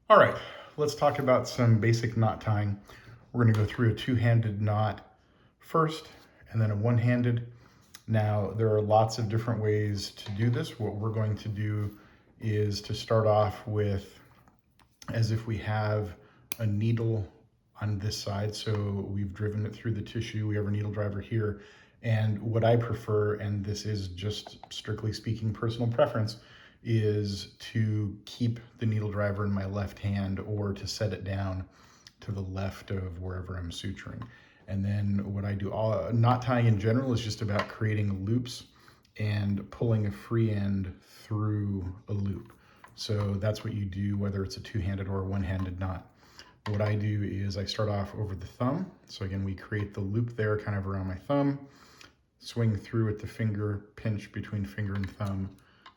All right, let's talk about some basic knot tying. We're going to go through a two-handed knot first and then a one-handed. Now, there are lots of different ways to do this. What we're going to do is to start off with as if we have a needle on this side. So we've driven it through the tissue. We have our needle driver here. And what I prefer, and this is just strictly speaking personal preference, is to keep the needle driver in my left hand or to set it down to the left of wherever I'm suturing. And then what I do, knot tying in general is just about creating loops and pulling a free end through a loop. So that's what you do, whether it's a two-handed or a one-handed knot. What I do is I start off over the thumb. So again, we create the loop there kind of around my thumb, swing through at the finger, pinch between finger and thumb,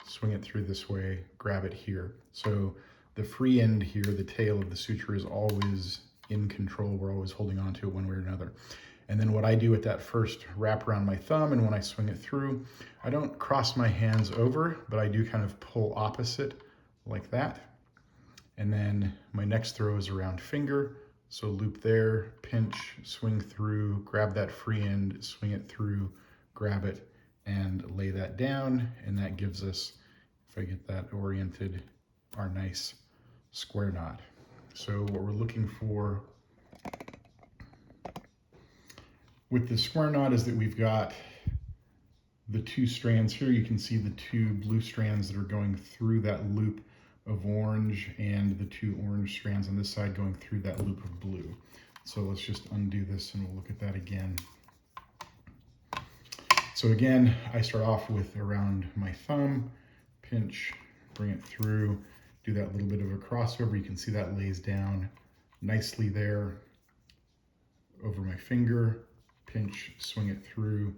swing it through this way, grab it here. So the free end here, the tail of the suture, is always in control. We're always holding on to it one way or another. And then what I do with that first wrap around my thumb, and when I swing it through, I don't cross my hands over, but I do kind of pull opposite like that. And then my next throw is around finger. So loop there, pinch, swing through, grab that free end, swing it through, grab it, and lay that down. And that gives us, if I get that oriented, our nice square knot. So what we're looking for with the square knot is that we've got the two strands here. You can see the two blue strands that are going through that loop of orange and the two orange strands on this side going through that loop of blue. So let's just undo this and we'll look at that again. So again, I start off with around my thumb, pinch, bring it through, do that little bit of a crossover. You can see that lays down nicely there. Over my finger, pinch, swing it through,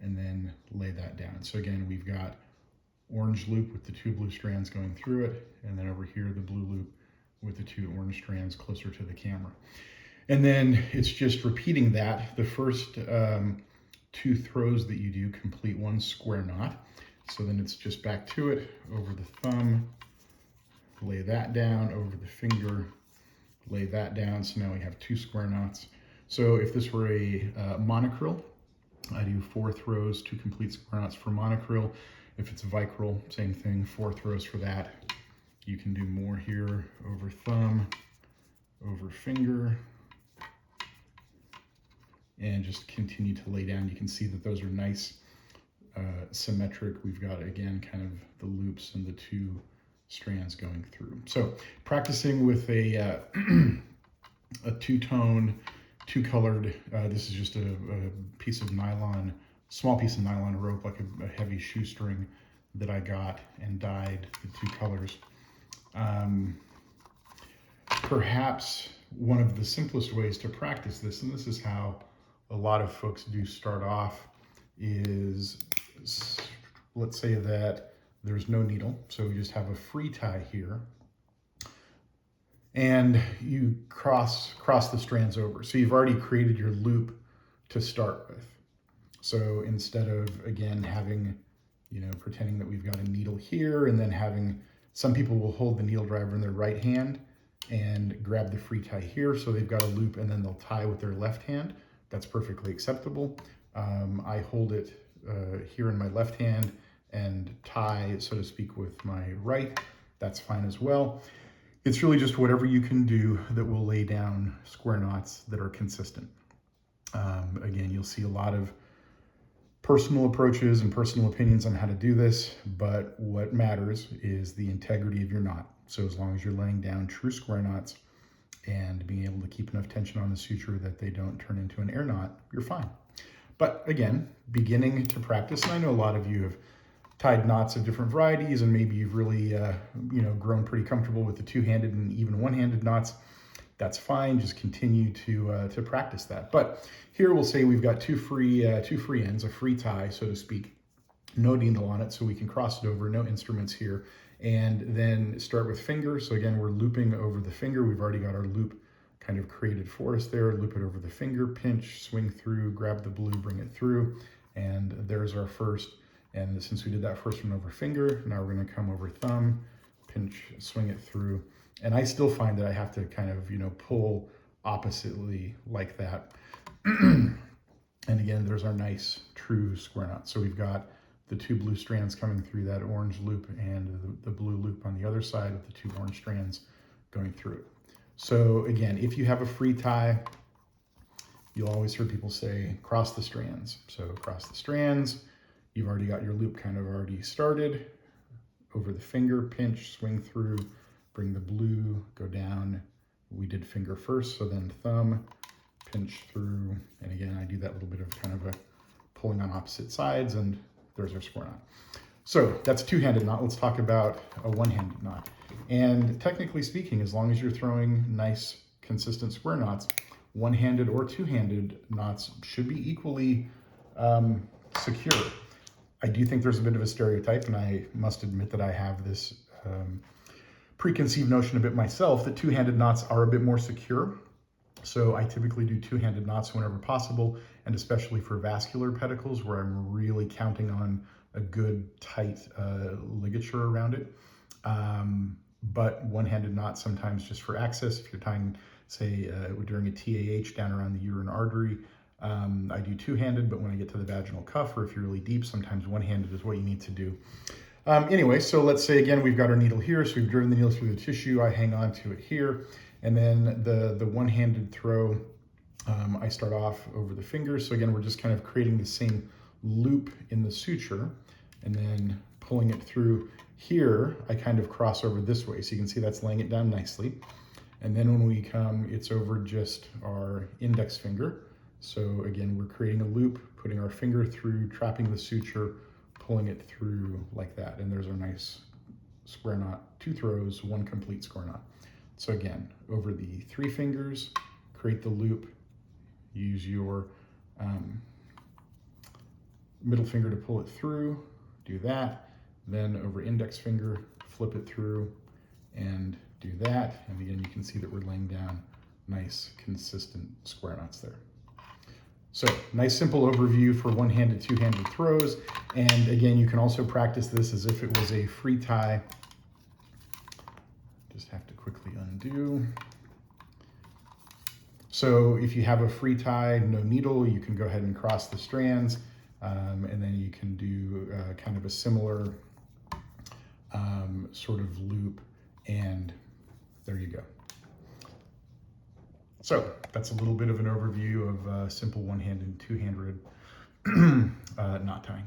and then lay that down. So again, we've got orange loop with the two blue strands going through it, and then over here, the blue loop with the two orange strands closer to the camera. And then it's just repeating that. The first two throws that you do complete one square knot. So then it's just back to it, over the thumb, lay that down, over the finger, lay that down. So now we have two square knots. So if this were a monocryl, I do 4 throws, 2 complete square knots for monocryl. If it's vicryl, same thing, 4 throws for that. You can do more here, over thumb, over finger, and just continue to lay down. You can see that those are nice, symmetric. We've got, again, kind of the loops and the two strands going through. So practicing with a two-tone, two-colored, this is just a piece of nylon, small piece of nylon rope, like a heavy shoestring that I got and dyed the two colors. Perhaps one of the simplest ways to practice this, and this is how a lot of folks do start off, is let's say that there's no needle, so we just have a free tie here, and you cross the strands over. So you've already created your loop to start with. So instead of, again, having, pretending that we've got a needle here and then having, some people will hold the needle driver in their right hand and grab the free tie here. So they've got a loop and then they'll tie with their left hand. That's perfectly acceptable. I hold it here in my left hand and tie, so to speak, with my right. That's fine as well. It's really just whatever you can do that will lay down square knots that are consistent. Again, you'll see a lot of personal approaches and personal opinions on how to do this, but what matters is the integrity of your knot. So as long as you're laying down true square knots and being able to keep enough tension on the suture that they don't turn into an air knot, you're fine. But again, beginning to practice, and I know a lot of you have tied knots of different varieties, and maybe you've really, grown pretty comfortable with the two-handed and even one-handed knots. That's fine. Just continue to practice that. But here we'll say we've got two free ends, a free tie, so to speak. No needle on it, so we can cross it over. No instruments here, and then start with finger. So again, we're looping over the finger. We've already got our loop kind of created for us there. Loop it over the finger, pinch, swing through, grab the blue, bring it through, and there's our first. And since we did that first one over finger, now we're going to come over thumb, pinch, swing it through. And I still find that I have to kind of, you know, pull oppositely like that. And again, there's our nice true square knot. So we've got the 2 blue strands coming through that orange loop and the blue loop on the other side with the 2 orange strands going through it. So again, if you have a free tie, you'll always hear people say, cross the strands. So cross the strands, you've already got your loop kind of already started. Over the finger, pinch, swing through, bring the blue, go down. We did finger first, so then thumb, pinch through, and again, I do that little bit of kind of a pulling on opposite sides, and there's our square knot. So that's a 2-handed knot. Let's talk about a 1-handed knot. And technically speaking, as long as you're throwing nice, consistent square knots, 1-handed or 2-handed knots should be equally secure. I do think there's a bit of a stereotype, and I must admit that I have this preconceived notion a bit myself, that 2-handed knots are a bit more secure. So I typically do 2-handed knots whenever possible, and especially for vascular pedicles where I'm really counting on a good tight ligature around it. But 1-handed knots sometimes just for access. If you're tying, say, during a TAH down around the uterine artery, I do 2-handed, but when I get to the vaginal cuff, or if you're really deep, sometimes 1-handed is what you need to do. Anyway, so let's say again, we've got our needle here, so we've driven the needle through the tissue, I hang on to it here, and then the 1-handed throw, I start off over the fingers. So again, we're just kind of creating the same loop in the suture, and then pulling it through here, I kind of cross over this way. So you can see that's laying it down nicely. And then when we come, it's over just our index finger. So again, we're creating a loop, putting our finger through, trapping the suture, pulling it through like that. And there's our nice square knot, 2 throws, 1 complete square knot. So again, over the 3 fingers, create the loop, use your middle finger to pull it through, do that. Then over index finger, flip it through and do that. And again, you can see that we're laying down nice, consistent square knots there. So nice simple overview for 1-handed, 2-handed throws. And again, you can also practice this as if it was a free tie. Just have to quickly undo. So if you have a free tie, no needle, you can go ahead and cross the strands. And then you can do kind of a similar sort of loop, and there you go. So that's a little bit of an overview of simple 1-handed and 2-handed knot tying.